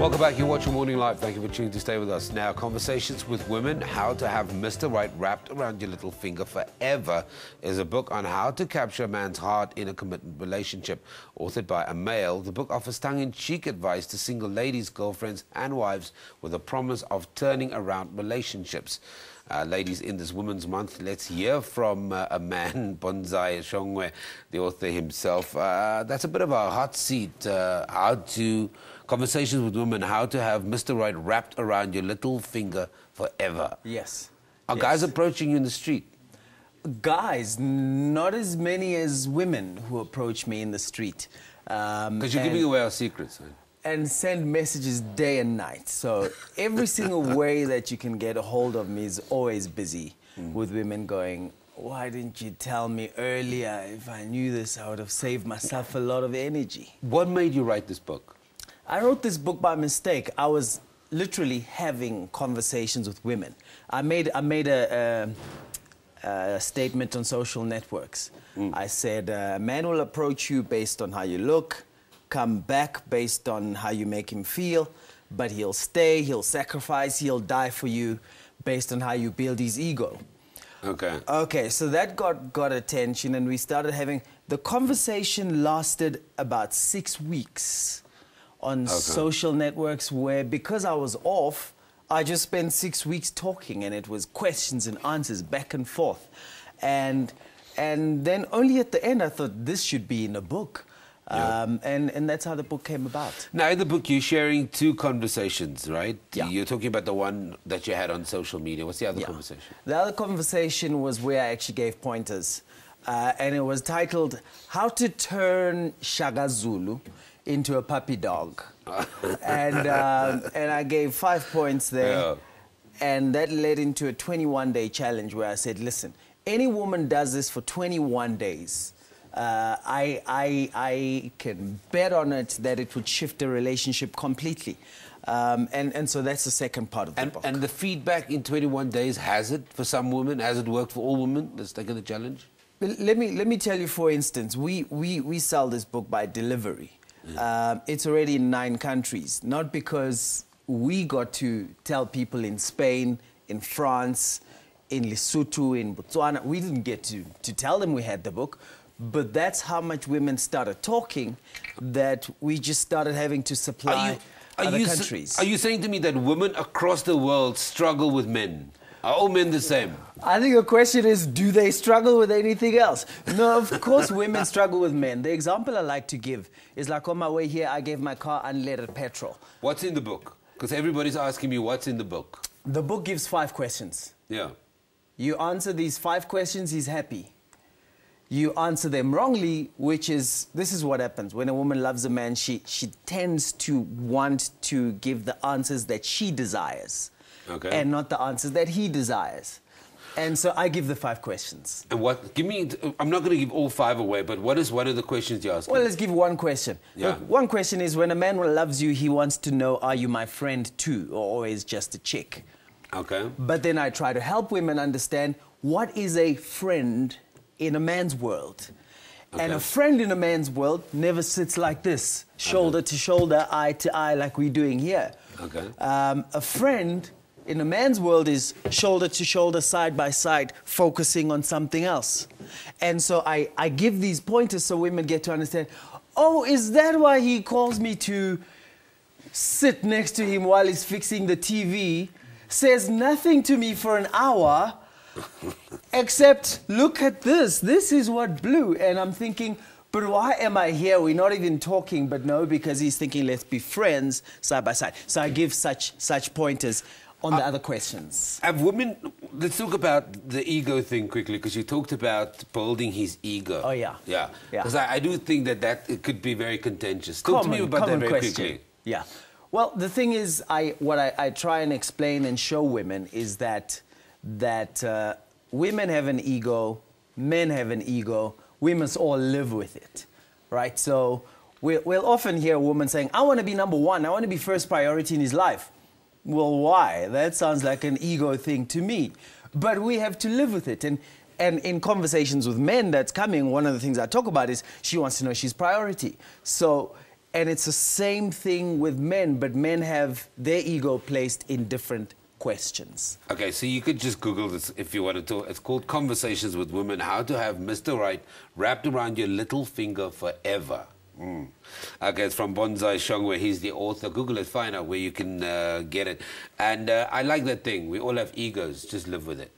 Welcome back. You're watching Morning Live. Thank you for choosing to stay with us. Now, Conversations with Women, How to Have Mr. Right Wrapped Around Your Little Finger Forever is a book on how to capture a man's heart in a committed relationship. Authored by a male, the book offers tongue-in-cheek advice to single ladies, girlfriends and wives with a promise of turning around relationships. Ladies, in this Women's Month, let's hear from a man, Bonsai Shongwe, the author himself. That's a bit of a hot seat. Conversations with Women, how to have Mr. Right wrapped around your little finger forever. Yes. Are guys approaching you in the street? Guys, not as many as women who approach me in the street. Because you're giving away our secrets, right? And send messages day and night. So every single way that you can get a hold of me is always busy with women going, why didn't you tell me earlier? If I knew this, I would have saved myself a lot of energy. What made you write this book? I wrote this book by mistake. I was literally having conversations with women. I made a statement on social networks. I said, a man will approach you based on how you look, come back based on how you make him feel, but he'll stay, he'll sacrifice, he'll die for you based on how you build his ego. Okay. Okay, so that got attention, and we started having... The conversation lasted about 6 weeks on social networks, where, because I was off, I just spent 6 weeks talking, and it was questions and answers back and forth. And then only at the end I thought this should be in a book. Yeah. And that's how the book came about. Now, in the book, you're sharing 2 conversations, right? Yeah. You're talking about the one that you had on social media. What's the other conversation? The other conversation was where I actually gave pointers. And it was titled, How to Turn Shaka Zulu into a Puppy Dog. And I gave 5 points there. Yeah. And that led into a 21-day challenge where I said, listen, any woman does this for 21 days. I can bet on it that it would shift a relationship completely. And so that's the second part of the book. And the feedback in 21 days, has it for some women? Has it worked for all women that's taken the challenge? Let me tell you, for instance, we sell this book by delivery. It's already in 9 countries, not because we got to tell people in Spain, in France, in Lesotho, in Botswana. We didn't get to tell them we had the book. But that's how much women started talking, that we just started having to supply other countries. Are you saying to me that women across the world struggle with men? Are all men the same? I think the question is, do they struggle with anything else? No, of course women struggle with men. The example I like to give is, like, on my way here, I gave my car unleaded petrol. What's in the book? Because everybody's asking me what's in the book. The book gives 5 questions. Yeah. You answer these 5 questions, he's happy. You answer them wrongly, this is what happens. When a woman loves a man, she tends to want to give the answers that she desires, and not the answers that he desires. And so I give the 5 questions. And what, I'm not going to give all 5 away, but what is one of the questions you ask? Well, let's give one question. Yeah. One question is, when a man loves you, he wants to know, are you my friend too, or always just a chick? Okay. But then I try to help women understand, what is a friend in a man's world? And a friend in a man's world never sits like this, shoulder to shoulder, eye to eye, like we're doing here. A friend in a man's world is shoulder to shoulder, side by side, focusing on something else. And so I give these pointers so women get to understand, oh, is that why he calls me to sit next to him while he's fixing the TV, says nothing to me for an hour, except, look at this. This is what blew. And I'm thinking, but why am I here? We're not even talking. But no, because he's thinking, let's be friends side by side. So I give such pointers on the other questions. Have women... Let's talk about the ego thing quickly, because you talked about building his ego. Oh, yeah. Yeah. Because I do think that it could be very contentious. Talk to me about that very quickly. Yeah. Well, the thing is, what I try and explain and show women is that women have an ego, men have an ego, we must all live with it, right? So we'll often hear a woman saying, I want to be number 1, I want to be first priority in his life. Well, why? That sounds like an ego thing to me. But we have to live with it. And in conversations with men that's coming, one of the things I talk about is she wants to know she's priority. So And it's the same thing with men, but men have their ego placed in different questions. Okay, so you could just Google this if you wanted to. It's called Conversations with Women, How to Have Mr. Right Wrapped Around Your Little Finger Forever. Okay, it's from Bonsai Shongwe. He's the author. Google it, find out where you can get it. And I like that thing. We all have egos. Just live with it.